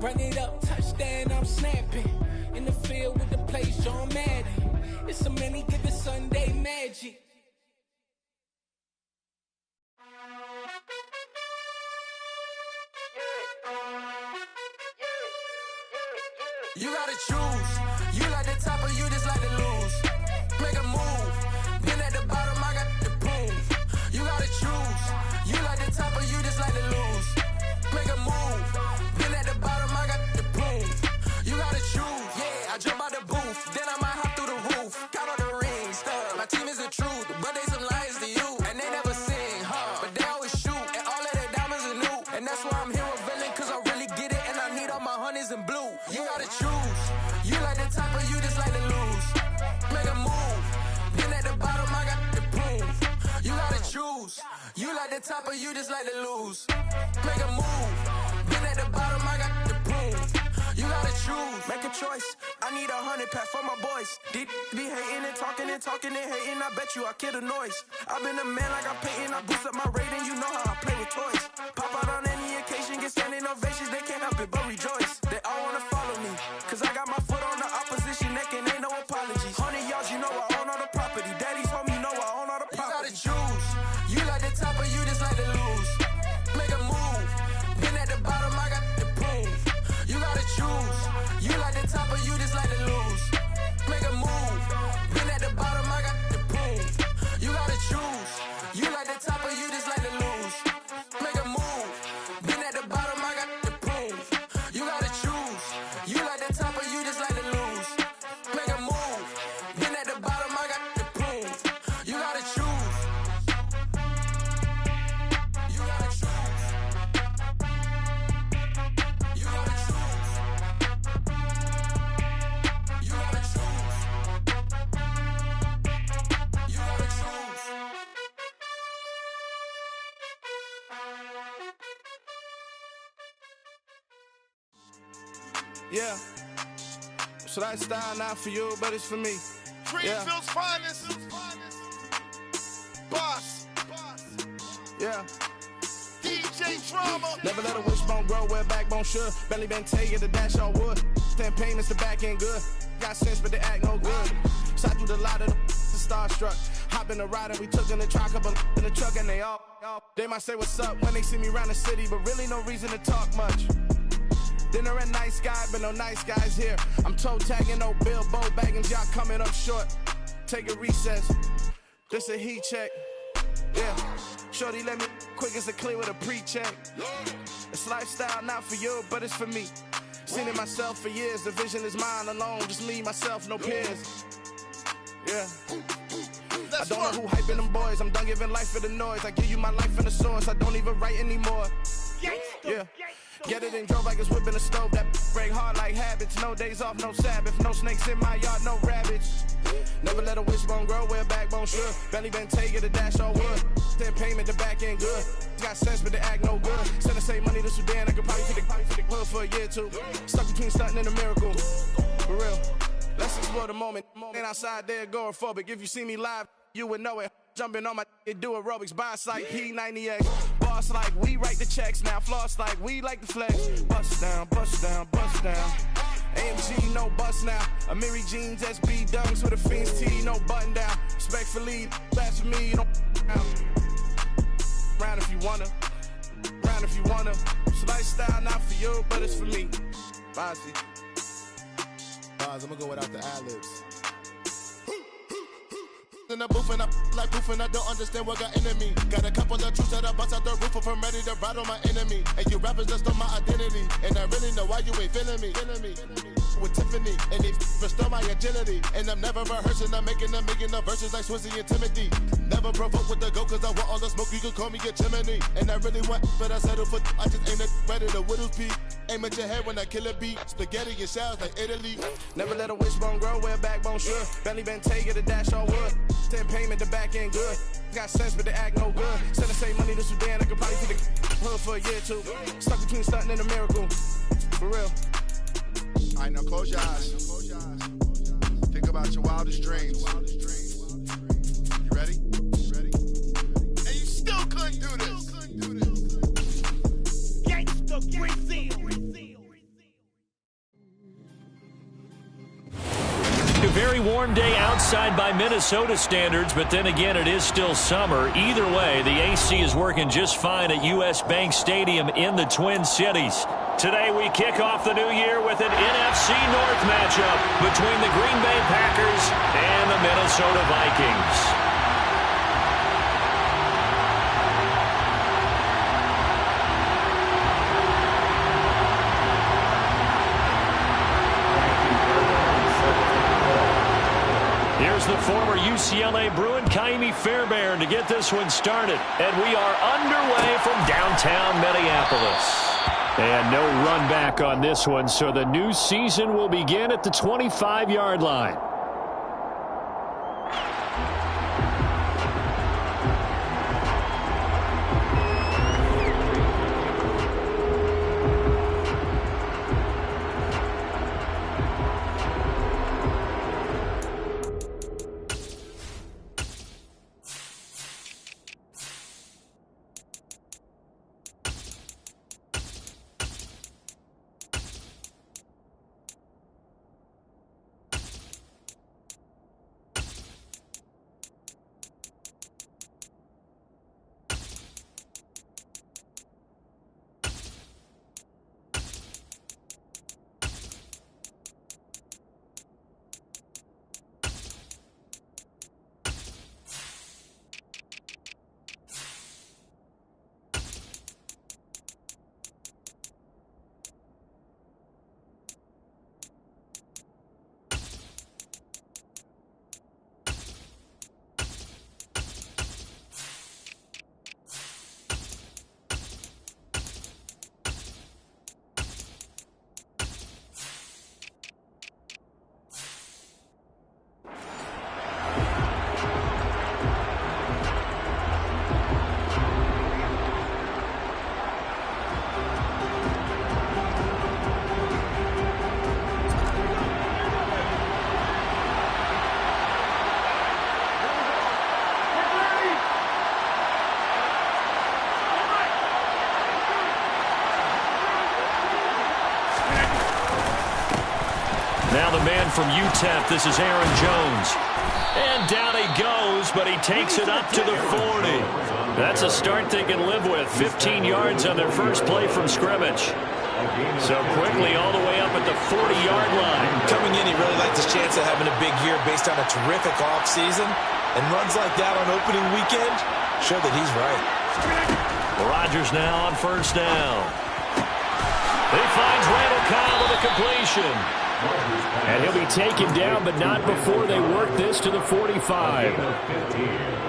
Run it up, touchdown, I'm snapping. In the field with the plays, John Madden. It's a many given Sunday magic. You gotta choose. You like the top or you just like to lose. Make a move. Been at the bottom, I got the proof. You gotta choose. You like the top or you just like to lose. Make a move. Been at the bottom, I got the proof. You gotta choose. Yeah, I jump out the booth, then I might hop through the roof. Count all the rings, my team is the truth, but they some liars to you. And they never sing, but they always shoot. And all of their diamonds are new. And that's why I'm here with villain, cause I really get it. And I need all my honeys in blue. You gotta choose. You like the top or you just like to lose. Make a move. Been at the bottom, I got the proof. You gotta choose. You like the top or you just like to lose. Make a move. Been at the bottom, I got the proof. You gotta choose. Make a choice. I need 100 pack for my boys. Deep be hating and talking and talking and hating. I bet you I kill the noise. I've been a man like I'm painting. I boost up my rating. You know how I play with toys. Pop out on any occasion, get standing ovations. They can't help it but rejoice. They all wanna follow me, cause I got my foot on the opposition neck and ain't no apologies. 100 yards, you know I own all the property. Daddy's home, you know I own all the property. You gotta choose. You like the top or you just like to lose. Make a move. Been at the bottom, I got the proof. You gotta choose. You like the top or you just like to lose. Make a move. Been at the bottom, I got the proof. You gotta choose. You like the top or you just like to lose. Make a move. Been at the bottom, I got the proof. You gotta choose. You like the top or you just like to lose. Make a move. Been at the bottom, I got the proof. You gotta choose. You gotta choose. You gotta choose. You gotta choose. You gotta choose. Yeah. So that style not for you, but it's for me. Greenfield's finest. Boss. Yeah. DJ Drama. Never let a wishbone grow where a backbone should. Belly been taking the dash all wood. 10 payments, the back end good. Got sense, but they act no good. Shot through the lot of the starstruck. Hop in the ride and we took in the truck, couple in the truck, and they all. They might say what's up when they see me around the city, but really no reason to talk much. Dinner at nice guy, but no nice guys here. I'm toe tagging, no Bilbo Baggins, y'all coming up short. Take a recess. This a heat check. Yeah. Shorty let me quick as a clear with a pre-check. It's lifestyle not for you, but it's for me. Seen it myself for years. The vision is mine alone. Just me, myself, no peers. Yeah. I don't know who hyping them boys. I'm done giving life for the noise. I give you my life in the source. I don't even write anymore. Yeah. Get it and drove like it's whipping a stove. That break hard like habits. No days off, no Sabbath. No snakes in my yard, no rabbits. Never let a wishbone grow where a backbone should. Belly been taking the dash all wood. 10 payment, the back end good. Got sense, but they act no good. Send the same money to Sudan. I could probably take the hood for a year or two. Stuck between stunting and a miracle. For real. Let's explore the moment. Ain't outside there agoraphobic. If you see me live, you would know it. Jumping on my do aerobics, buy like P90X. Boss like we write the checks now. Floss like we like the flex. Bust down, bust down, bust down. AMG, no bust now. Amiri jeans, SB dunks with a Fiends T, no button down. Respectfully, blasphemy, you don't round if you wanna. Round if you wanna. It's lifestyle not for you, but it's for me. Bozzy. Boz, I'ma go without the ad-libs. In the booth and I like proof and I don't understand what got into me. Got a couple of troops that I bust out the roof if I'm ready to ride on my enemy. And you rappers just on my identity, and I really know why you ain't feeling me. With Tiffany, and they restore my agility. And I'm never rehearsing, I'm making a million of verses like Swizzy and Timothy. Never provoke with the go, cause I want all the smoke, you can call me a chimney. And I really want, but I settle for, I just ain't ready to Whittles peak. Aim at your head when I kill a beat. Spaghetti and shells like Italy. Never let a wishbone grow where a backbone should. Belly been taking the dash all wood. 10 payment, the back end good. Got sense, but they act no good. Send the same money to Sudan, I could probably take the hood for a year or two. Stuck between stunting and a miracle. For real. Alright, now close your eyes. Think about your wildest dreams. You ready? And you still couldn't do this. Gangsta Brazil. very warm day outside by Minnesota standards, but then again, it is still summer. Either way, the AC is working just fine at U.S. Bank Stadium in the Twin Cities. Today, we kick off the new year with an NFC North matchup between the Green Bay Packers and the Minnesota Vikings. Here's the former UCLA Bruin, Kaimi Fairbairn, to get this one started. And we are underway from downtown Minneapolis. And no run back on this one, so the new season will begin at the 25-yard line. Now the man from UTEP, this is Aaron Jones. And down he goes, but he takes it up to the 40. That's a start they can live with. 15 yards on their first play from scrimmage. So quickly all the way up at the 40-yard line. Coming in, he really liked his chance of having a big year based on a terrific offseason. And runs like that on opening weekend show that he's right. Rodgers now on first down. He finds Randall Cobb with a completion. And he'll be taken down, but not before they work this to the 45.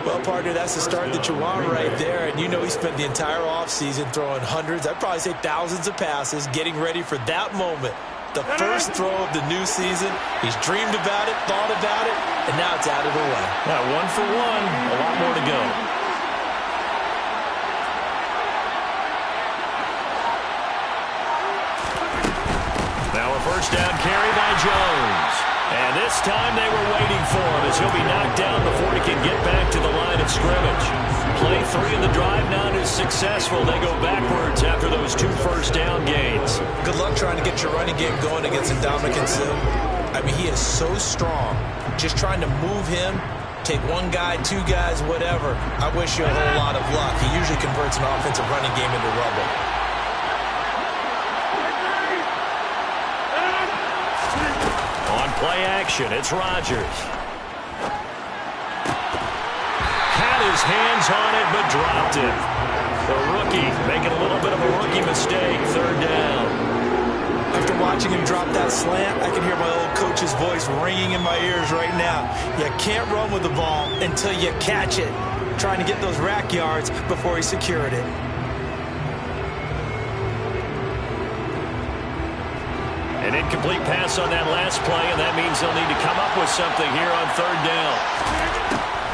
Well, partner, that's the start that you want right there. And you know he spent the entire offseason throwing hundreds, I'd probably say thousands of passes, getting ready for that moment. The first throw of the new season. He's dreamed about it, thought about it, and now it's out of the way. Now 1 for 1, a lot more to go. First down carry by Jones. And this time they were waiting for him as he'll be knocked down before he can get back to the line of scrimmage. Play 3 of the drive not as successful. They go backwards after those 2 first down gains. Good luck trying to get your running game going against Comegetchasome. I mean, he is so strong. Just trying to move him, take one guy, 2 guys, whatever. I wish you a whole lot of luck. He usually converts an offensive running game into rubble. Play action, it's Rodgers. Had his hands on it, but dropped it. The rookie making a little bit of a rookie mistake, 3rd down. After watching him drop that slant, I can hear my old coach's voice ringing in my ears right now. You can't run with the ball until you catch it. Trying to get those rack yards before he secured it. An incomplete pass on that last play, and that means they'll need to come up with something here on 3rd down.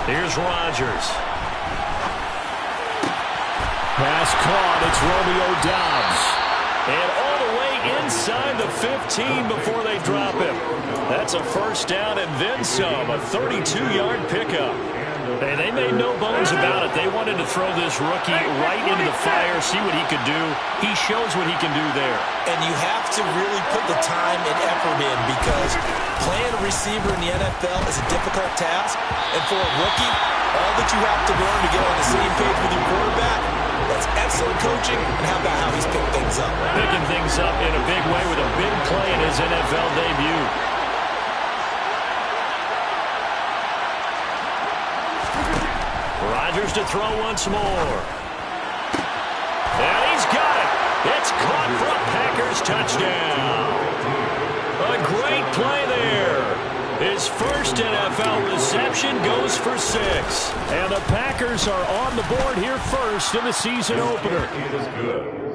Here's Rodgers. Pass caught. It's Romeo Doubs. And all the way inside the 15 before they drop him. That's a first down and then some. A 32-yard pickup. Hey, they made no bones about it. They wanted to throw this rookie right into the fire, see what he could do. He shows what he can do there. And you have to really put the time and effort in because playing a receiver in the NFL is a difficult task. And for a rookie, all that you have to learn to get on the same page with your quarterback, that's excellent coaching. And how about how he's picked things up? Picking things up in a big way with a big play in his NFL debut. Rodgers to throw once more. And he's got it. It's caught for a Packers touchdown. A great play there. His first NFL reception goes for 6. And the Packers are on the board here first in the season opener.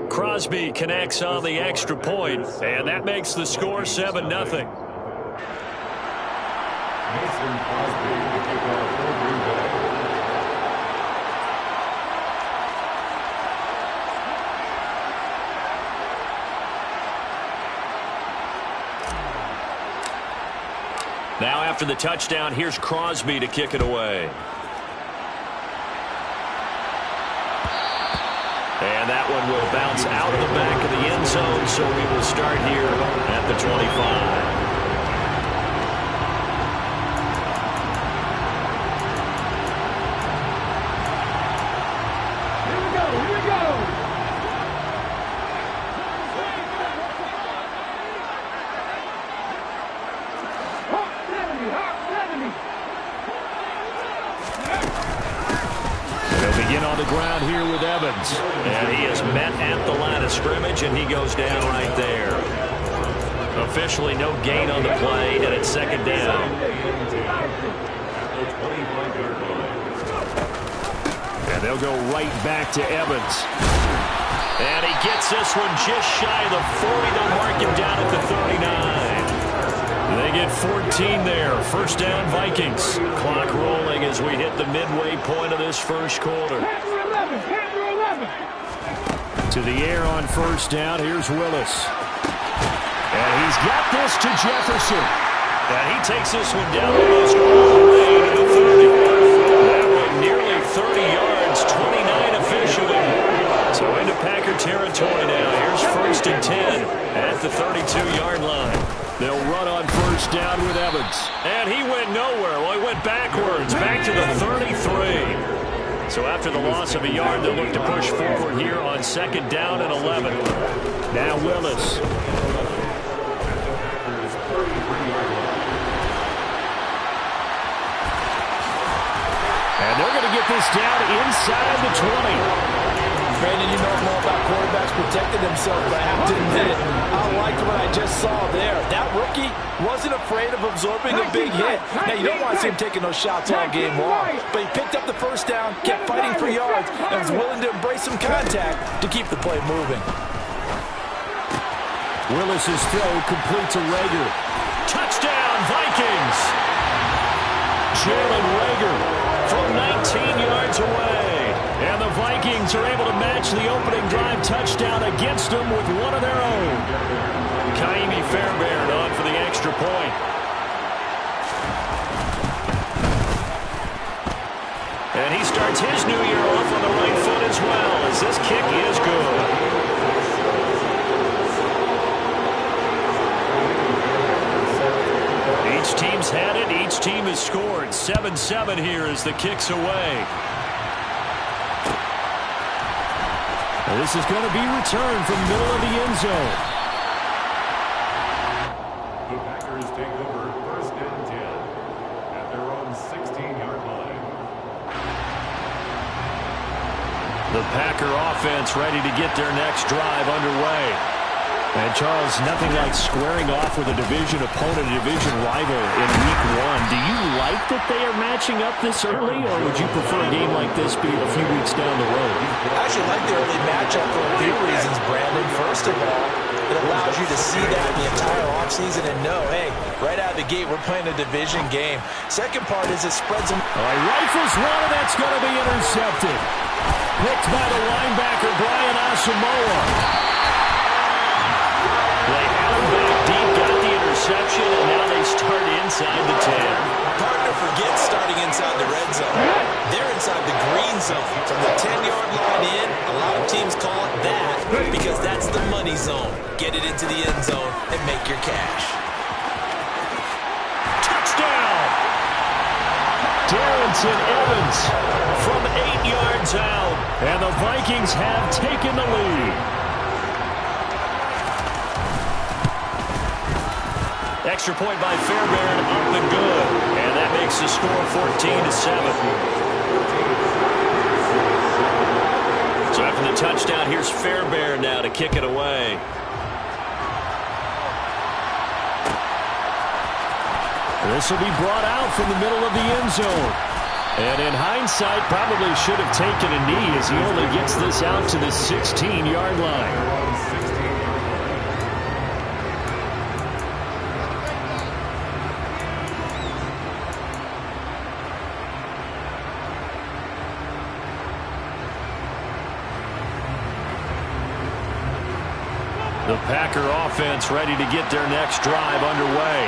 Crosby connects on the extra point, and that makes the score 7-0. Mason Crosby to kick off for Green Bay. Now after the touchdown, here's Crosby to kick it away. And that one will bounce out of the back of the end zone, so we will start here at the 25. Ground here with Evans, and he is met at the line of scrimmage, and he goes down right there. Officially no gain on the play, and it's second down. And they'll go right back to Evans. And he gets this one just shy of the 40. They'll mark him down at the 39. They get 14 there. First down, Vikings. Clock rolling as we hit the midway point of this first quarter. To the air on first down. Here's Willis. And he's got this to Jefferson. And he takes this one down almost all the way to the 30. That one nearly 30 yards, 29 officially. So into Packer territory now. Here's first and 10 at the 32-yard line. They'll run on first down with Evans. And he went nowhere. Well, he went backwards, back to the 33. So after the loss of a yard, they'll look to push forward here on second down and 11. Now Willis. And they're going to get this down inside the 20. Brandon, you know more about quarterbacks protecting themselves, but I have to admit it. I liked what I just saw there. That rookie wasn't afraid of absorbing a big hit. Now, you don't want to see him taking those shots all game long, but he picked up the first down, kept fighting for yards, and was willing to embrace some contact to keep the play moving. Willis's throw complete to Rager. Touchdown, Vikings! Jalen Rager from 19 yards away. And the Vikings are able to match the opening drive touchdown against them with one of their own. Kaimi Fairbairn on for the extra point. And he starts his new year off on the right foot as well, as this kick is good. Each team's had it. Each team has scored. 7-7 here as the kick's away. And this is going to be returned from middle of the end zone. The Packers take over first and 10 at their own 16-yard line. The Packer offense ready to get their next drive underway. And, Charles, nothing like squaring off with a division opponent, a division rival in week one. Do you like that they are matching up this early, or would you prefer a game like this be a few weeks down the road? I actually like the early matchup for a few reasons, Brandon. First of all, it allows you to see that the entire offseason and know, hey, right out of the gate, we're playing a division game. Second part is it spreads them. Rifles one, and that's going to be intercepted. Picked by the linebacker, Brian Asamoah. They had him back deep, got the interception, and now they they start inside the 10. Partner forgets starting inside the red zone. They're inside the green zone. From the 10-yard line in, a lot of teams call it that because that's the money zone. Get it into the end zone and make your cash. Touchdown! Darrington Evans from 8 yards out. And the Vikings have taken the lead. Extra point by Fairbairn, up and good. And that makes the score 14-7. So after the touchdown, here's Fairbairn now to kick it away. This will be brought out from the middle of the end zone. And in hindsight, probably should have taken a knee as he only gets this out to the 16-yard line. The Packer offense ready to get their next drive underway.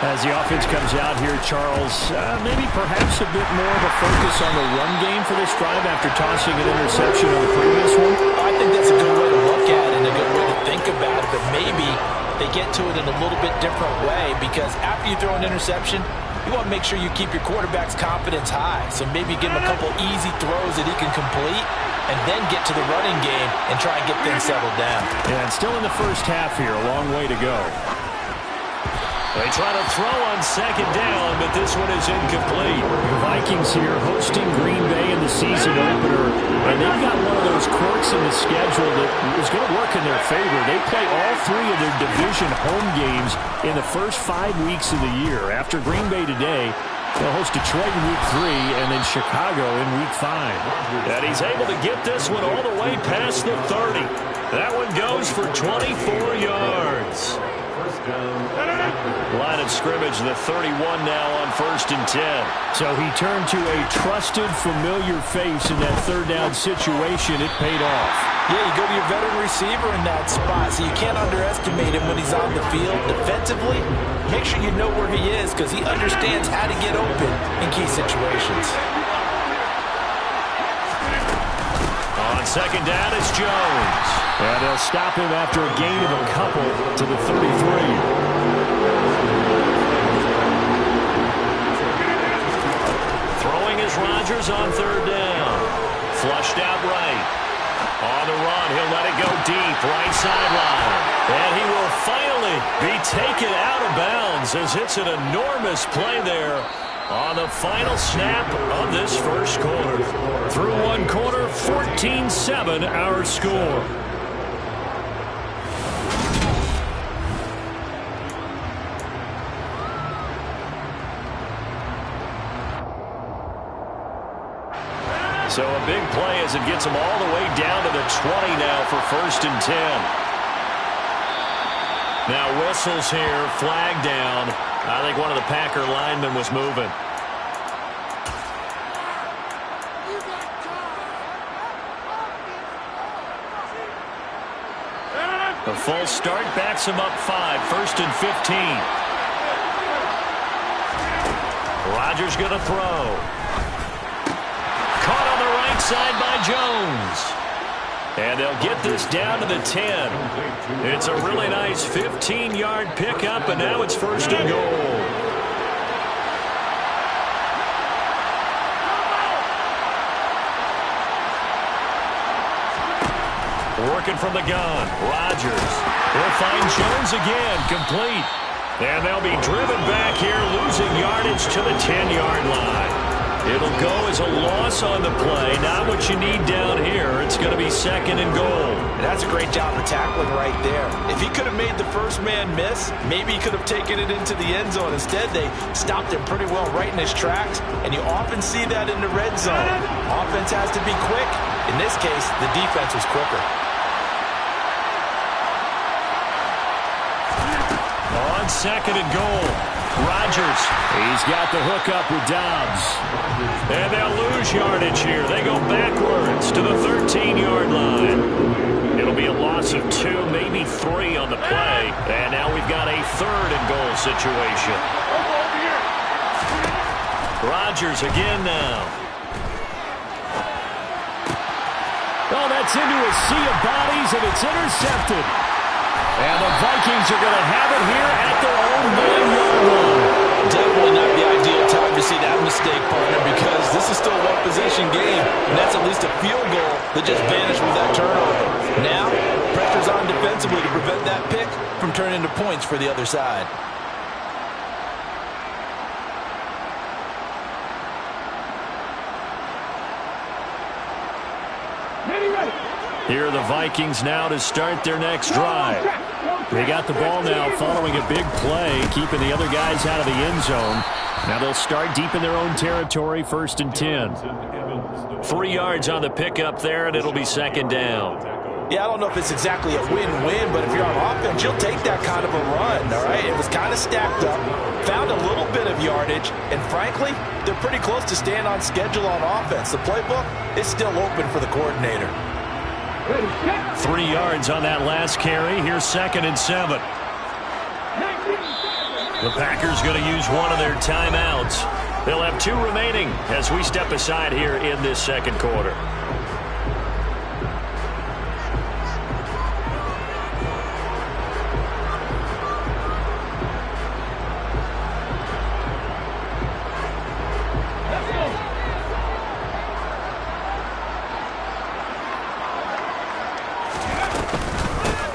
As the offense comes out here, Charles, maybe perhaps a bit more of a focus on the run game for this drive after tossing an interception on the previous one? I think that's a good way to look at it and a good way to think about it, but maybe they get to it in a little bit different way because after you throw an interception, you want to make sure you keep your quarterback's confidence high. So maybe give him a couple easy throws that he can complete and then get to the running game and try and get things settled down. Yeah, and still in the first half here, a long way to go. They try to throw on second down, but this one is incomplete. The Vikings here hosting Green Bay in the season opener, and they've got one of those quirks in the schedule that is going to work in their favor. They play all three of their division home games in the first 5 weeks of the year. After Green Bay today, they'll host Detroit in Week 3 and then Chicago in Week 5. And he's able to get this one all the way past the 30. That one goes for 24 yards. Line of scrimmage, the 31 now on 1st and 10. So he turned to a trusted, familiar face in that third down situation. It paid off. Yeah, you go to your veteran receiver in that spot, so you can't underestimate him when he's on the field. Defensively, make sure you know where he is because he understands how to get open in key situations. On second down, it's Jones. And they'll stop him after a gain of a couple to the 33. Throwing is Rodgers on third down. Flushed out right. On the run, he'll let it go deep, right sideline. And he will finally be taken out of bounds as it's an enormous play there on the final snap of this first quarter. Through one quarter, 14-7 our score. So a big play as it gets them all the way down to the 20 now for 1st and 10. Now whistles here, flag down. I think one of the Packer linemen was moving. A full start backs him up 5, 1st and 15. Rodgers going to throw. Caught on the right side by Jones. And they'll get this down to the 10. It's a really nice 15-yard pickup, and now it's 1st and goal. Working from the gun, Rodgers. He'll find Jones again, complete. And they'll be driven back here, losing yardage to the 10-yard line. It'll go as a loss on the play. Not what you need down here. It's going to be 2nd and goal. That's a great job of tackling right there. If he could have made the first man miss, maybe he could have taken it into the end zone. Instead, they stopped him pretty well right in his tracks, and you often see that in the red zone. Offense has to be quick. In this case, the defense was quicker. On 2nd and goal, Rodgers. He's got the hook up with Dobbs. And they'll lose yardage here. They go backwards to the 13-yard line. It'll be a loss of 2, maybe 3 on the play. And now we've got a 3rd and goal situation. Rodgers again now. Oh, that's into a sea of bodies, and it's intercepted. And the Vikings are going to have it here at their own 9-yard line. Definitely not the ideal time to see that mistake, partner, because this is still a one-possession game, and that's at least a field goal that just vanished with that turnover. Now, pressure's on defensively to prevent that pick from turning into points for the other side. Here are the Vikings now to start their next drive. They got the ball now following a big play, keeping the other guys out of the end zone. Now they'll start deep in their own territory, 1st and 10. 3 yards on the pickup there, and it'll be 2nd down. Yeah, I don't know if it's exactly a win-win, but if you're on offense, you'll take that kind of a run, all right? It was kind of stacked up, found a little bit of yardage, and frankly, they're pretty close to staying on schedule on offense. The playbook is still open for the coordinator. 3 yards on that last carry. Here's 2nd and 7. The Packers going to use one of their timeouts. They'll have 2 remaining as we step aside here in this 2nd quarter.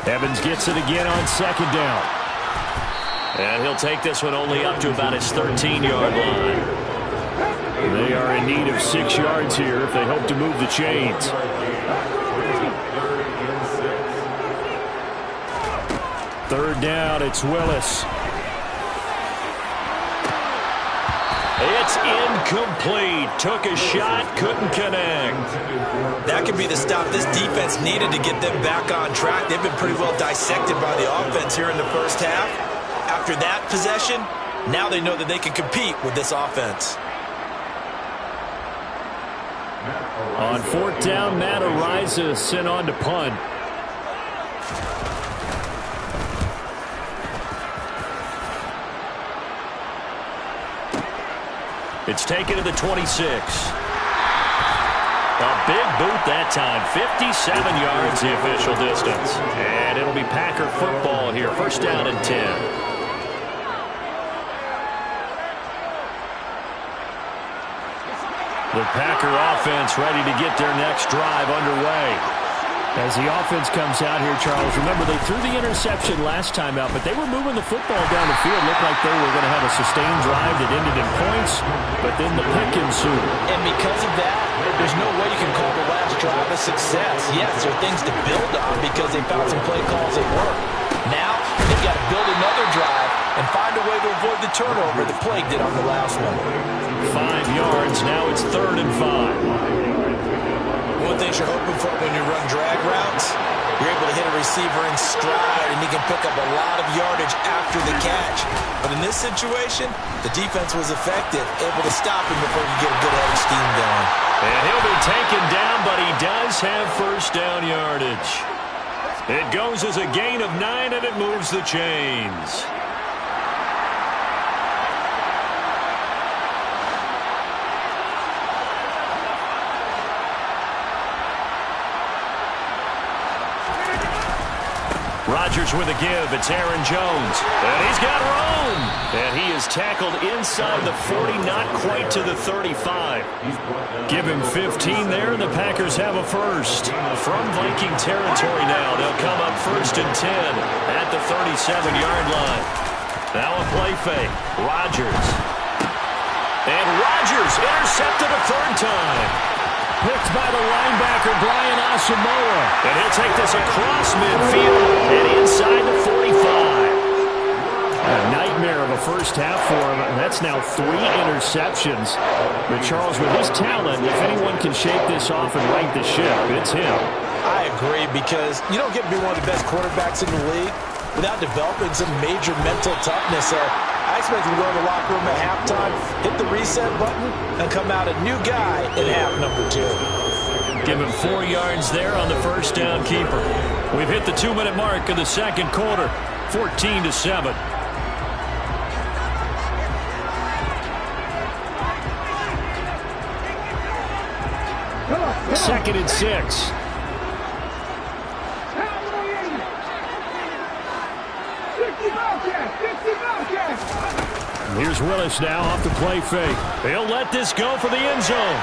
Evans gets it again on 2nd down. And he'll take this one only up to about his 13-yard line. They are in need of 6 yards here if they hope to move the chains. 3rd down, it's Willis. It's incomplete. Took a shot, couldn't connect. That could be the stop this defense needed to get them back on track. They've been pretty well dissected by the offense here in the first half. After that possession, now they know that they can compete with this offense. On 4th down, Matt Ariza sent on to punt. It's taken to the 26. A big boot that time. 57 yards the official distance. And it'll be Packer football here. 1st down and 10. The Packer offense ready to get their next drive underway. As the offense comes out here, Charles, remember they threw the interception last time out, but they were moving the football down the field. Looked like they were going to have a sustained drive that ended in points, but then the pick ensued. And because of that, there's no way you can call the last drive a success. Yes, there are things to build on because they found some play calls that work. Now, they've got to build another drive and find a way to avoid the turnover the plague did on the last one. 5 yards, now it's 3rd and 5. One thing you're hoping for when you run drag routes, you're able to hit a receiver in stride, and he can pick up a lot of yardage after the catch. But in this situation, the defense was effective, able to stop him before he could get a good head of steam going. And he'll be taken down, but he does have 1st down yardage. It goes as a gain of 9, and it moves the chains. Rodgers with a give. It's Aaron Jones. And he's got room. And he is tackled inside the 40, not quite to the 35. Give him 15 there, and the Packers have a 1st. From Viking territory now, they'll come up 1st and 10 at the 37-yard line. Now a play fake. Rodgers. And Rodgers intercepted a 3rd time. Picked by the linebacker, Brian Asamoah. And he'll take this across midfield and inside the 45. A nightmare of a first half for him. That's now 3 interceptions. But Charles, with his talent, if anyone can shake this off and right the ship, it's him. I agree, because you don't get to be one of the best quarterbacks in the league without developing some major mental toughness. I expect him to go to the locker room at halftime, hit the reset button, and come out a new guy in half number 2. Give him 4 yards there on the first down keeper. We've hit the 2-minute mark of the second quarter, 14-7. Second and 6. Here's Willis now off the play fake. He'll let this go for the end zone.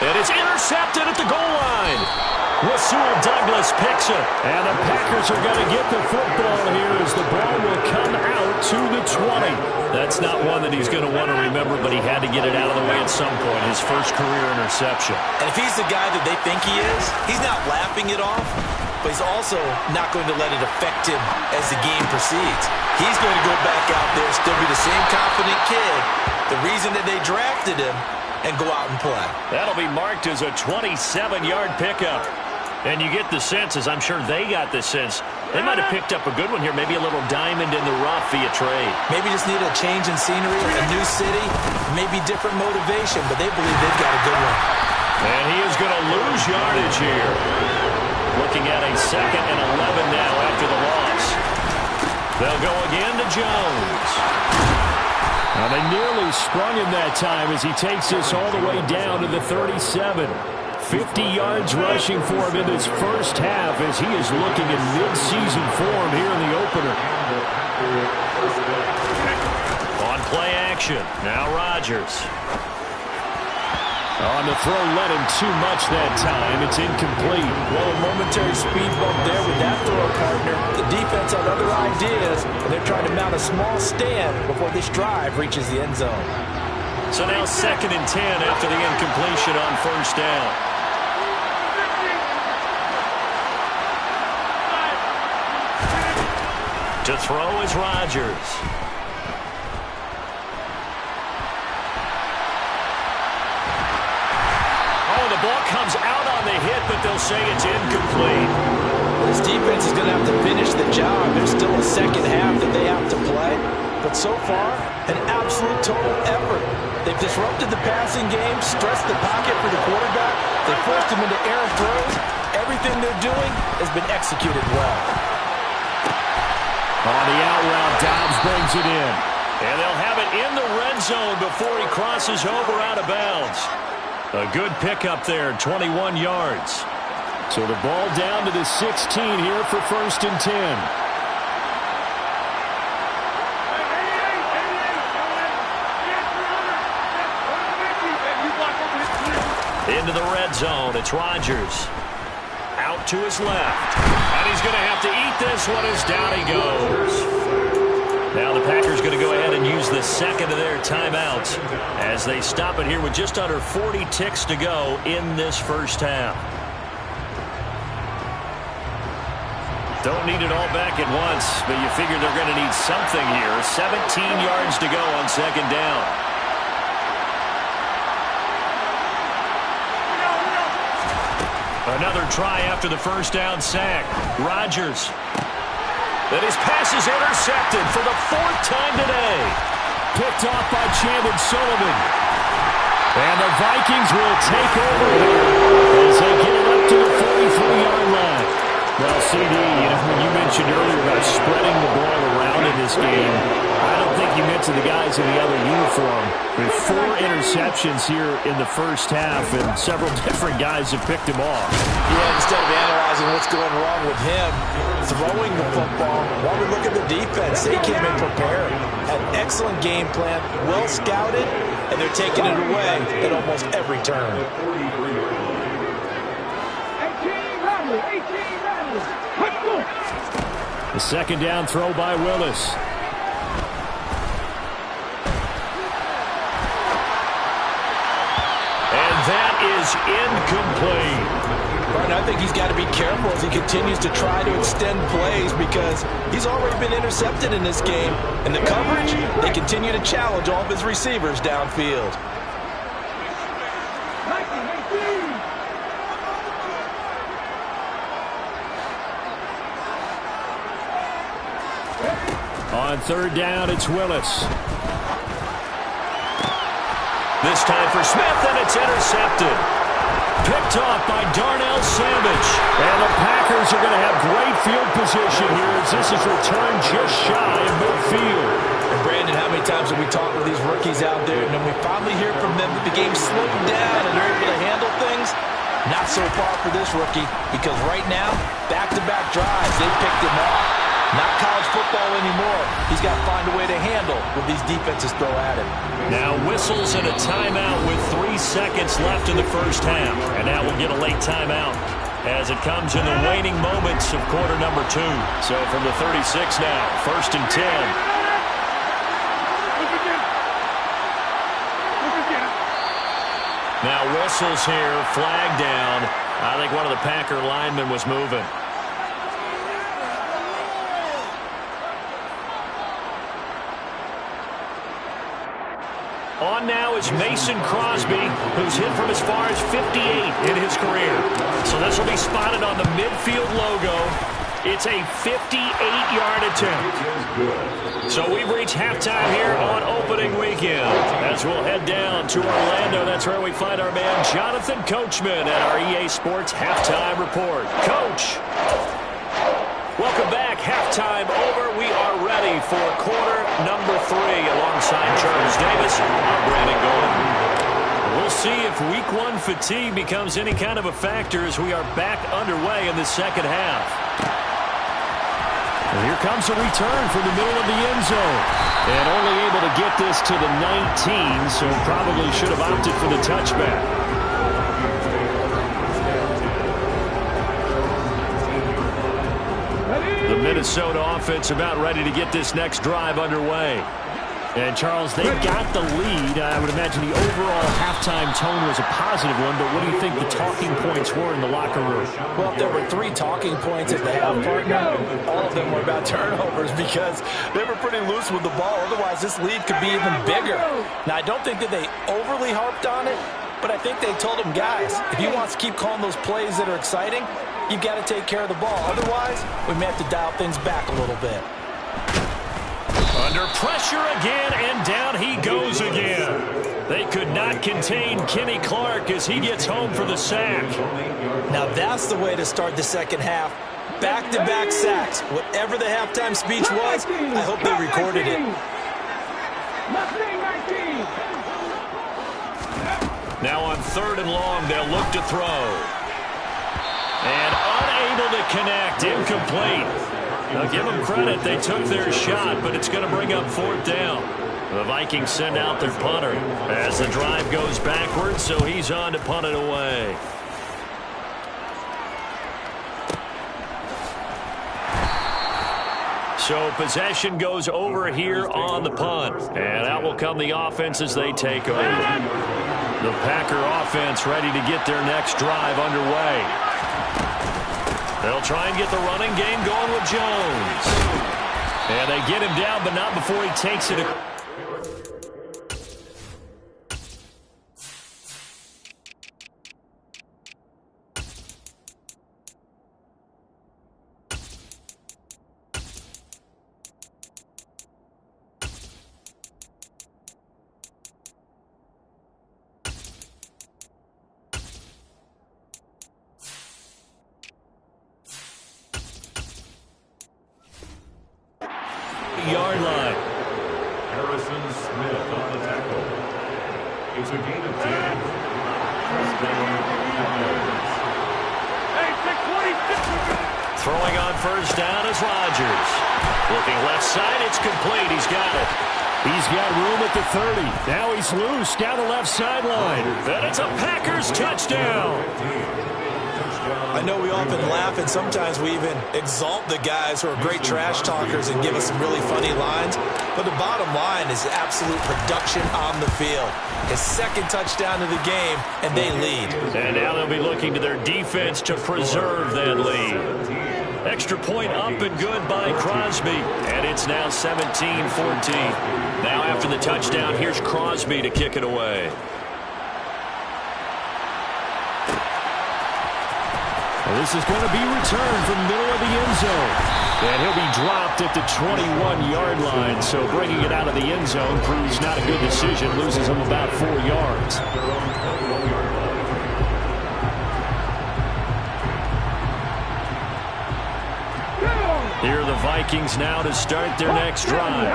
And it's intercepted at the goal line. Rasul Douglas picks it. And the Packers are going to get the football here as the ball will come out to the 20. That's not one that he's going to want to remember, but he had to get it out of the way at some point. His first career interception. And if he's the guy that they think he is, he's not laughing it off, but he's also not going to let it affect him as the game proceeds. He's going to go back out there, still be the same confident kid, the reason that they drafted him, and go out and play. That'll be marked as a 27-yard pickup. And you get the sense, as I'm sure they got the sense, they might have picked up a good one here, maybe a little diamond in the rough via trade. Maybe just need a change in scenery, a new city, maybe different motivation, but they believe they've got a good one. And he is going to lose yardage here. Looking at a 2nd and 11 now after the loss. They'll go again to Jones. Now they nearly sprung him that time as he takes this all the way down to the 37. 50 yards rushing for him in this first half as he is looking in mid-season form here in the opener. On play action, now Rodgers. On the throw, led him too much that time. It's incomplete. Well, a momentary speed bump there with that throw partner. The defense had other ideas, and they're trying to mount a small stand before this drive reaches the end zone. So now 2nd and 10 after the incompletion on first down. To throw is Rodgers. Oh, the ball comes out on the hit, but they'll say it's incomplete. This defense is going to have to finish the job. There's still a second half that they have to play. But so far, an absolute total effort. They've disrupted the passing game, stressed the pocket for the quarterback. They forced him into air throws. Everything they're doing has been executed well. On the out route, Dobbs brings it in. And they'll have it in the red zone before he crosses over out of bounds. A good pickup there, 21 yards. So the ball down to the 16 here for 1st and 10. Into the red zone, it's Rodgers. Out to his left. And he's going to have to eat this one as down he goes. Now the Packers going to go ahead and use the second of their timeouts as they stop it here with just under 40 ticks to go in this first half. Don't need it all back at once, but you figure they're going to need something here. 17 yards to go on 2nd down. Another try after the first down sack. Rodgers. And his pass is intercepted for the 4th time today. Picked off by Chandon Sullivan. And the Vikings will take over as they get it up to the 43-yard line. Well, CD, when you mentioned earlier about spreading the ball around in this game, I don't think you meant to the guys in the other uniform. There's 4 interceptions here in the first half, and several different guys have picked him off. Yeah, instead of analyzing what's going wrong with him, throwing the football, while we look at the defense, they came in prepared. Had an excellent game plan, well scouted, and they're taking it away at almost every turn. The 2nd down throw by Willis. And that is incomplete. Right, I think he's got to be careful as he continues to try to extend plays because he's already been intercepted in this game. And the coverage, they continue to challenge all of his receivers downfield. On 3rd down, it's Willis. This time for Smith, and it's intercepted. picked off by Darnell Savage. And the Packers are going to have great field position here as this is returned just shy of midfield. And Brandon, how many times have we talked with these rookies out there, and then we finally hear from them that the game slowed down and they're able to handle things? Not so far for this rookie, because right now, back-to-back drives, they picked him off. Not college football anymore. He's got to find a way to handle what these defenses throw at him. Now whistles and a timeout with 3 seconds left in the first half. And now we'll get a late timeout as it comes in the waning moments of quarter number 2. So from the 36 now, 1st and 10. Now whistles here, flag down. I think one of the Packer linemen was moving. On now is Mason Crosby, who's hit from as far as 58 in his career. So this will be spotted on the midfield logo. It's a 58-yard attempt. So we've reached halftime here on opening weekend. As we'll head down to Orlando, that's where we find our man Jonathan Coachman at our EA Sports Halftime Report. Coach, welcome back. Halftime over. We are ready for quarter number 3 alongside Charles Davis. I'm Brandon Golden. We'll see if week 1 fatigue becomes any kind of a factor as we are back underway in the second half. And here comes a return from the middle of the end zone. And only able to get this to the 19, so probably should have opted for the touchback. The Minnesota offense about ready to get this next drive underway. And, Charles, they got the lead. I would imagine the overall halftime tone was a positive one, but what do you think the talking points were in the locker room? Well, if there were 3 talking points at the half, partner, all of them were about turnovers because they were pretty loose with the ball. Otherwise, this lead could be even bigger. Now, I don't think that they overly harped on it, but I think they told them, guys, if he wants to keep calling those plays that are exciting, you've got to take care of the ball. Otherwise, we may have to dial things back a little bit. Under pressure again, and down he goes again. They could not contain Kenny Clark as he gets home for the sack. Now that's the way to start the second half. Back-to-back sacks. Whatever the halftime speech was, I hope they recorded it. Now on 3rd and long, they'll look to throw. And unable to connect, incomplete. Now give them credit, they took their shot, but it's going to bring up 4th down. The Vikings send out their punter as the drive goes backwards, so he's on to punt it away. So possession goes over here on the punt, and out will come the offense as they take over. The Packer offense ready to get their next drive underway. They'll try and get the running game going with Jones. And they get him down, but not before he takes it. Yard line. Harrison Smith on the tackle. It's a gain of 10. Throwing on 1st down is Rodgers. Looking left side, it's complete. He's got it. He's got room at the 30. Now he's loose down the left sideline. And it's a Packers touchdown. I know we often laugh and sometimes we even exalt the guys who are great trash talkers and give us some really funny lines. But the bottom line is absolute production on the field. His 2nd touchdown of the game, and they lead. And now they'll be looking to their defense to preserve that lead. Extra point up and good by Crosby. And it's now 17-14. Now after the touchdown, here's Crosby to kick it away. This is going to be returned from the middle of the end zone. And he'll be dropped at the 21-yard line. So bringing it out of the end zone proves not a good decision. Loses him about 4 yards. Here are the Vikings now to start their next drive.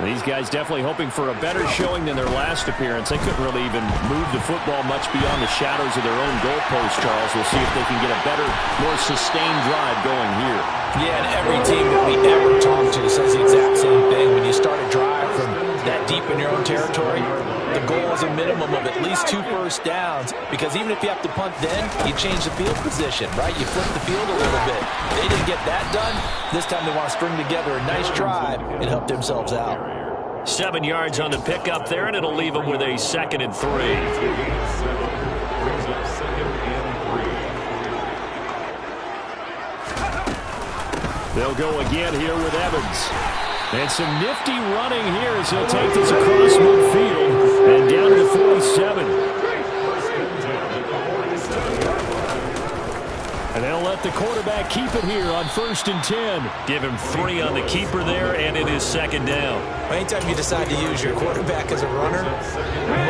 These guys definitely hoping for a better showing than their last appearance. They couldn't really even move the football much beyond the shadows of their own goalpost, Charles. We'll see if they can get a better, more sustained drive going here. Yeah, and every team that we ever talk to says the exact same thing. When you start a drive from that deep in your own territory, the goal is a minimum of at least 2 first downs, because even if you have to punt then, you change the field position, right? You flip the field a little bit. They didn't get that done. This time they want to string together a nice drive and help themselves out. 7 yards on the pickup there, and it'll leave them with a 2nd and 3. They'll go again here with Evans. And some nifty running here as he'll take this across midfield and down to the 47. And they'll let the quarterback keep it here on 1st and 10. Give him 3 on the keeper there, and it is 2nd down. Anytime you decide to use your quarterback as a runner,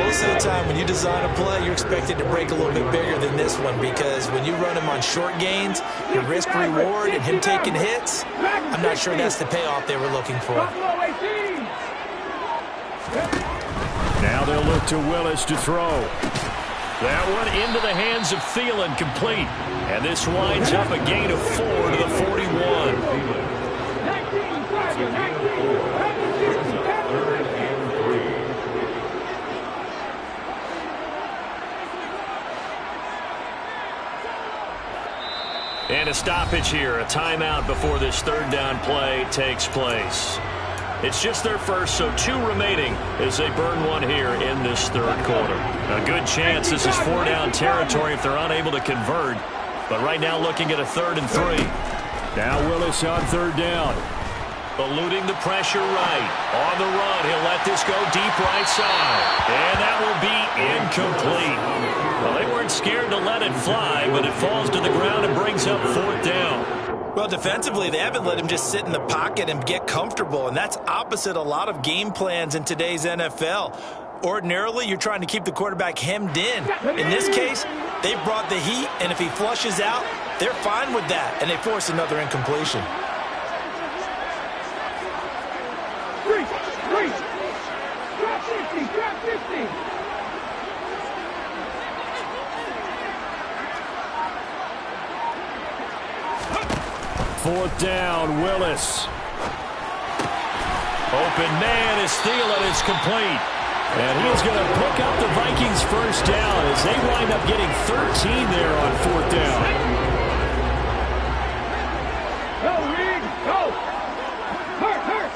most of the time when you design a play, you're expected to break a little bit bigger than this one, because when you run him on short gains, your risk-reward and him taking hits, I'm not sure that's the payoff they were looking for. Now they'll look to Willis to throw. That one into the hands of Thielen, complete. And this winds up a gain of 4 to the 41. And a stoppage here, a timeout before this 3rd down play takes place. It's just their first, so 2 remaining as they burn one here in this 3rd quarter. A good chance this is 4 down territory if they're unable to convert. But right now looking at a 3rd and 3. Now Willis on 3rd down. Eluding the pressure right. On the run, he'll let this go deep right side. And that will be incomplete. Well, they weren't scared to let it fly, but it falls to the ground and brings up 4th down. Well, defensively, they haven't let him just sit in the pocket and get comfortable, and that's opposite a lot of game plans in today's NFL. Ordinarily, you're trying to keep the quarterback hemmed in. In this case, they've brought the heat, and if he flushes out, they're fine with that, and they force another incompletion. Drop 50. 4th down, Willis. Open man is Thielen. It's complete. And he's going to pick up the Vikings' 1st down as they wind up getting 13 there on 4th down. Go, Reed, go. Hurt.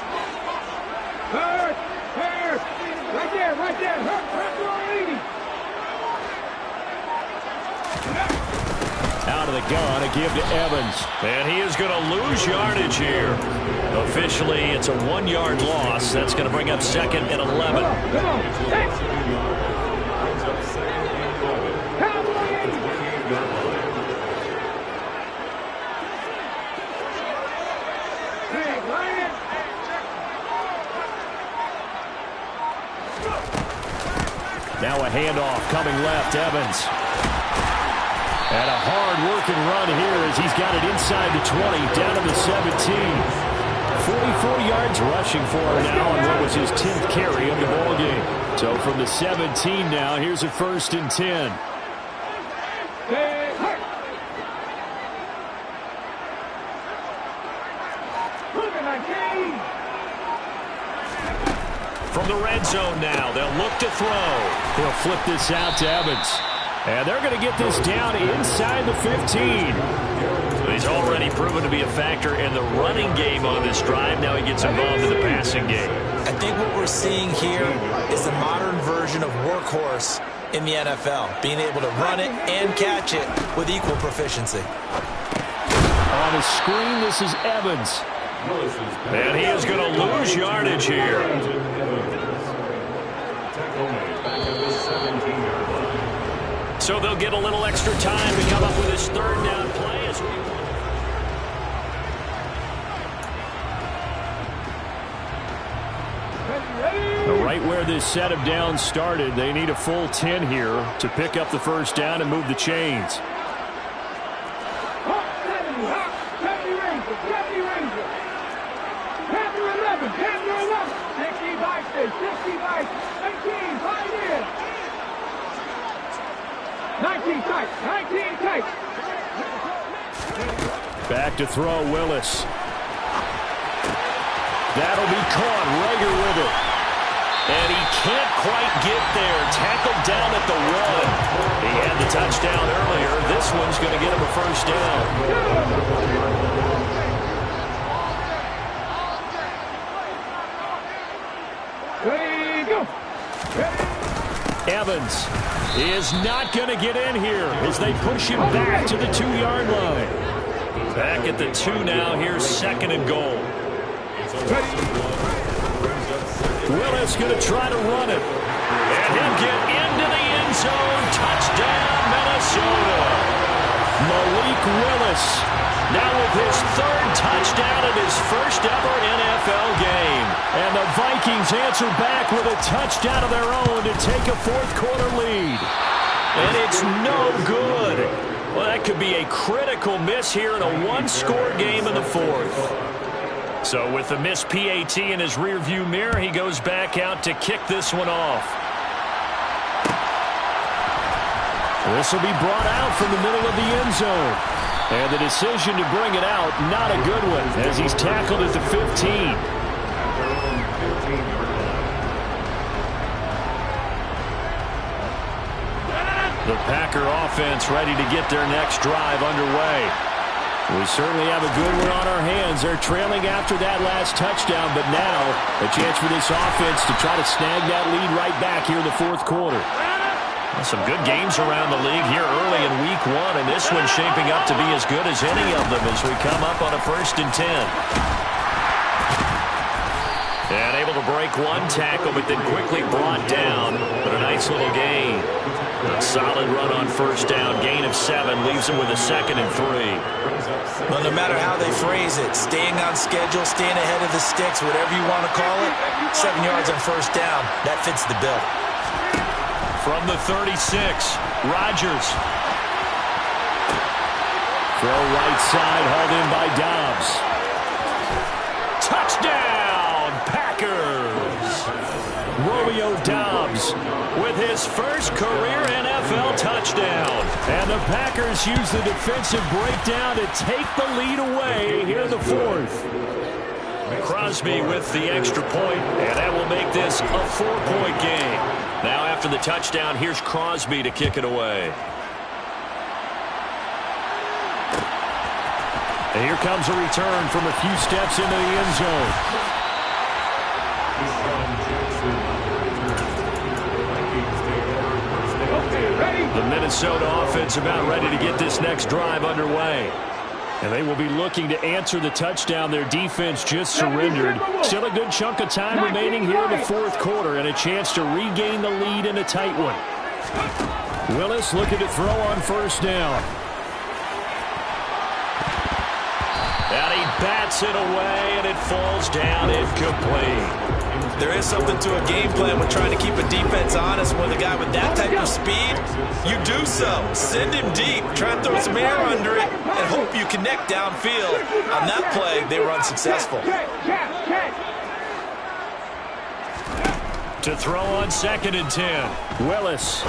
Right there. Hurt, Reed. Out of the gun, a give to Evans. And he is going to lose yardage here. Officially, it's a 1-yard loss. That's going to bring up 2nd and 11. Come on. Now a handoff coming left, Evans. And a hard-working run here as he's got it inside the 20, down to the 17. 44 yards rushing for him now on what was his 10th carry of the ball game. So from the 17 now, here's a 1st and 10. From the red zone now, they'll look to throw. He'll flip this out to Evans. And they're going to get this down inside the 15. He's already proven to be a factor in the running game on this drive. Now he gets involved in the passing game. I think what we're seeing here is the modern version of workhorse in the NFL, being able to run it and catch it with equal proficiency. On the screen, this is Evans. And he is going to lose yardage here. So they'll get a little extra time to come up with his 3rd down play. Right where this set of downs started, they need a full 10 here to pick up the 1st down and move the chains. Ranger. 11. 10 to 11. 60 by 6. 60 by 18. 5 in. 19 tight. 19 tight. Back to throw, Willis. That'll be caught. Rager with it. And he can't quite get there. Tackled down at the 1. He had the touchdown earlier. This one's going to get him a first down. Ready, go. Evans is not going to get in here as they push him back to the 2-yard line. Back at the 2 now. Here's 2nd and goal. Willis going to try to run it. And he'll get into the end zone. Touchdown, Minnesota. Malik Willis now with his 3rd touchdown in his first ever NFL game. And the Vikings answer back with a touchdown of their own to take a 4th-quarter lead. And it's no good. Well, that could be a critical miss here in a 1-score game in the 4th. So with the missed PAT in his rearview mirror, he goes back out to kick this one off. This will be brought out from the middle of the end zone. And the decision to bring it out, not a good one, as he's tackled at the 15. The Packer offense ready to get their next drive underway. We certainly have a good one on our hands. They're trailing after that last touchdown, but now a chance for this offense to try to snag that lead right back here in the 4th quarter. Some good games around the league here early in week 1, and this one's shaping up to be as good as any of them as we come up on a 1st and 10. And able to break 1 tackle, but then quickly brought down. But a nice little gain. A solid run on 1st down. Gain of 7 leaves him with a 2nd and 3. Well, no matter how they phrase it, staying on schedule, staying ahead of the sticks, whatever you want to call it, 7 yards on 1st down, that fits the bill. From the 36, Rodgers. Throw right side, hauled in by Dobbs. Touchdown, Packers! Romeo Dobbs with his first career NFL touchdown. And the Packers use the defensive breakdown to take the lead away here in the 4th. Crosby with the extra point, and that will make this a 4-point game. Now after the touchdown, here's Crosby to kick it away. And here comes a return from a few steps into the end zone. The Minnesota offense about ready to get this next drive underway. And they will be looking to answer the touchdown their defense just surrendered. Still a good chunk of time remaining here in the 4th quarter and a chance to regain the lead in a tight one. Willis looking to throw on 1st down. And he bats it away, and it falls down incomplete. There is something to a game plan when trying to keep a defense honest. With a guy with that type of speed, you do so. Send him deep, try and throw some air under it, and hope you connect downfield. On that play, they were unsuccessful. To throw on 2nd and 10. Willis.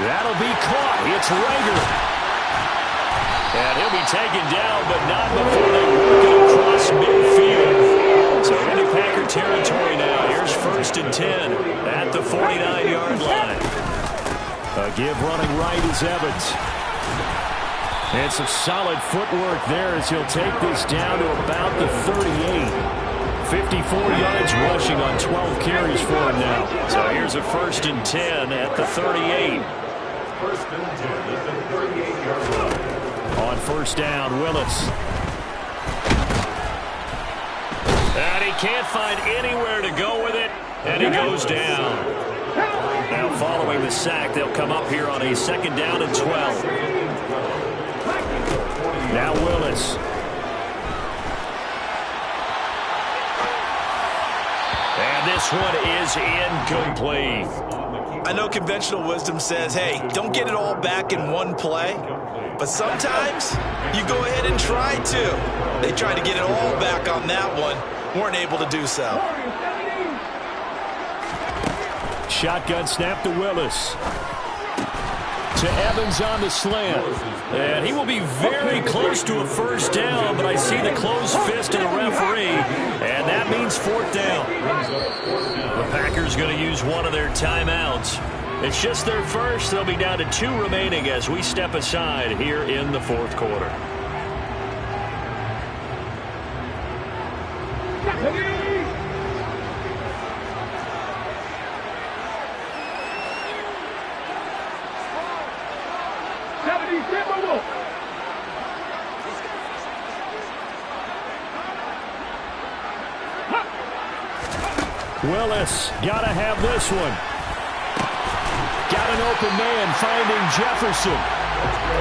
That'll be caught. It's Rager. And he'll be taken down, but not before they work it across midfield. So into Packer territory now. Here's 1st and 10 at the 49-yard line. A give running right is Evans. And some solid footwork there as he'll take this down to about the 38. 54 yards rushing on 12 carries for him now. So here's a 1st and 10 at the 38. 1st and 10 at the 38-yard line. On 1st down, Willis. And he can't find anywhere to go with it, and he goes down. Now following the sack, they'll come up here on a 2nd down and 12. Now Willis. And this one is incomplete. I know conventional wisdom says, hey, don't get it all back in one play. But sometimes you go ahead and try to. They tried to get it all back on that one. Weren't able to do so. Shotgun snap to Willis. To Evans on the slant. And he will be very close to a first down, but I see the closed fist of the referee, and that means fourth down. The Packers going to use one of their timeouts. It's just their first. They'll be down to 2 remaining as we step aside here in the fourth quarter. Willis, got to have this one. Got an open man finding Jefferson.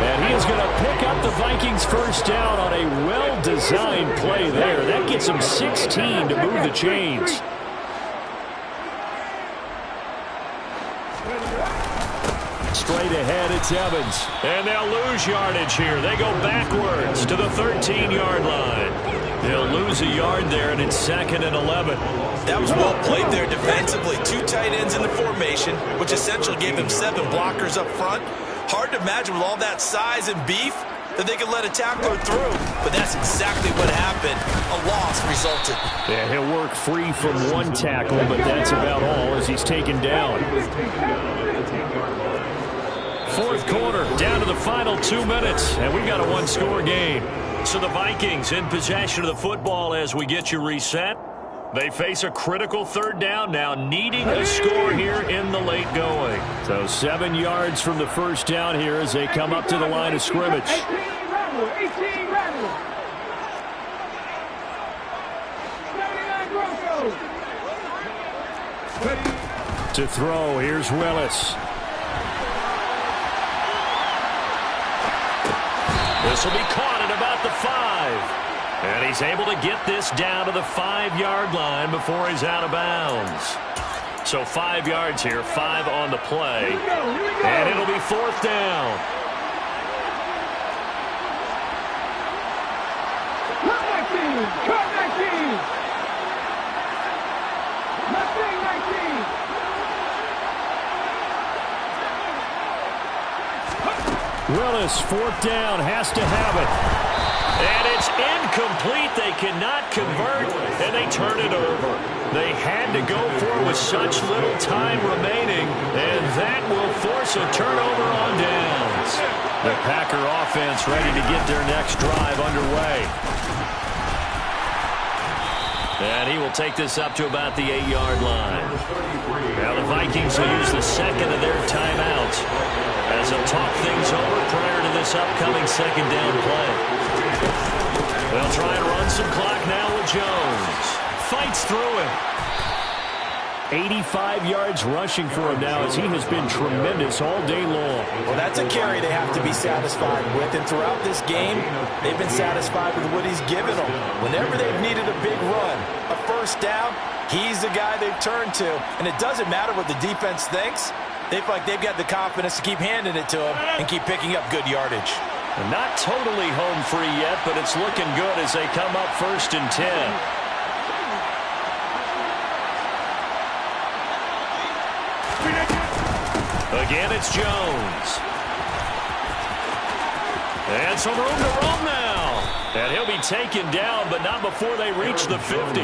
And he is going to pick up the Vikings first down on a well-designed play there. That gets him 16 to move the chains. Straight ahead, it's Evans. And they'll lose yardage here. They go backwards to the 13-yard line. They'll lose a yard there, and it's 2nd and 11. That was well played there defensively. 2 tight ends in the formation, which essentially gave them 7 blockers up front. Hard to imagine with all that size and beef that they could let a tackler through. But that's exactly what happened. A loss resulted. Yeah, he'll work free from one tackle, but that's about all as he's taken down. Fourth quarter, down to the final 2 minutes, and we've got a 1-score game. So the Vikings in possession of the football as we get you reset. They face a critical third down now, needing a score here in the late going. So 7 yards from the first down here as they come up to the line of scrimmage. 18 Broncos. 79 Broncos. To throw, here's Willis. This will be caught at about the 5. And he's able to get this down to the 5-yard line before he's out of bounds. So 5 yards here, 5 on the play. And it'll be fourth down. Willis, fourth down, has to have it. And it's incomplete. They cannot convert, and they turn it over. They had to go for it with such little time remaining, and that will force a turnover on downs. The Packer offense ready to get their next drive underway. And he will take this up to about the 8-yard line. Now the Vikings will use the second of their timeouts as they'll talk things over prior to this upcoming second down play. They'll try and run some clock now with Jones. Fights through it. 85 yards rushing for him now as he has been tremendous all day long. Well, that's a carry they have to be satisfied with. And throughout this game, they've been satisfied with what he's given them. Whenever they've needed a big run, a first down, he's the guy they've turned to. And it doesn't matter what the defense thinks. They feel like they've got the confidence to keep handing it to him and keep picking up good yardage. Not totally home free yet, but it's looking good as they come up 1st and 10. Again, it's Jones. And some room to roam now. And he'll be taken down, but not before they reach the 50.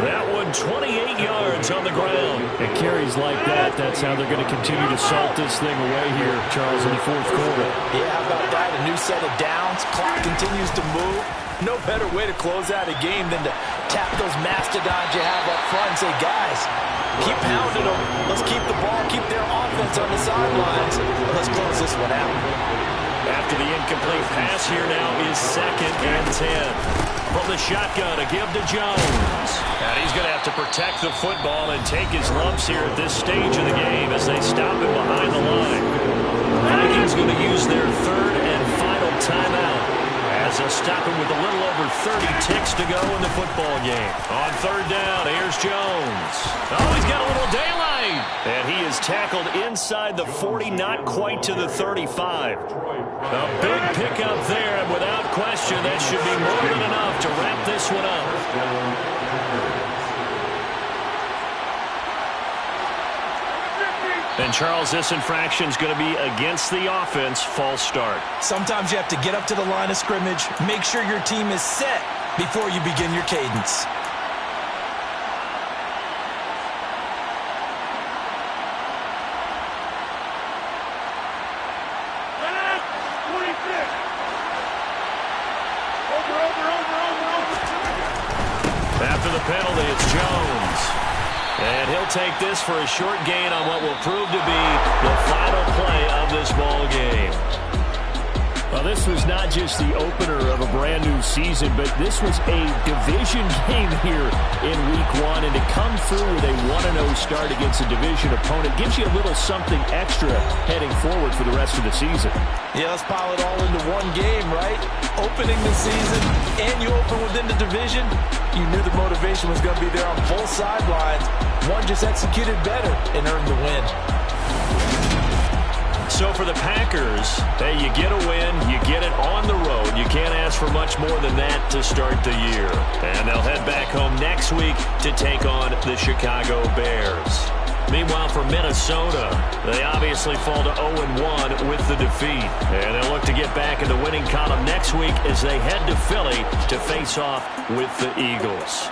That one, 28 yards on the ground. And carries like that, that's how they're going to continue to salt this thing away here, Charles, in the fourth quarter. Yeah, how about that? A new set of downs. Clock continues to move. No better way to close out a game than to tap those mastodons you have up front and say, guys, keep pounding them. Let's keep the ball, keep their offense on the sidelines, and let's close this one out. After the incomplete pass here now is 2nd and 10. From the shotgun, a give to Jones. And he's going to have to protect the football and take his lumps here at this stage of the game as they stop him behind the line. The Vikings going to use their 3rd and final timeout as they'll stop him with a little over 30 ticks to go in the football game. On third down, here's Jones. Oh, he's got a little daylight. And he is tackled inside the 40, not quite to the 35. A big pickup there, and without question, that should be more than enough to wrap this one up. And, Charles, this infraction is going to be against the offense. False start. Sometimes you have to get up to the line of scrimmage, make sure your team is set before you begin your cadence. After the penalty, it's Jones. And he'll take this for a short gain on what will prove to be the final play of this ball game. Well, this was not just the opener of a brand new season, but this was a division game here in week one. And to come through with a 1-0 start against a division opponent gives you a little something extra heading forward for the rest of the season. Yeah, let's pile it all into one game, right? Opening the season, and you open within the division. You knew the motivation was going to be there on both sidelines. One just executed better and earned the win. So for the Packers, hey, you get a win, you get it on the road. You can't ask for much more than that to start the year. And they'll head back home next week to take on the Chicago Bears. Meanwhile, for Minnesota, they obviously fall to 0-1 with the defeat. And they'll look to get back in the winning column next week as they head to Philly to face off with the Eagles.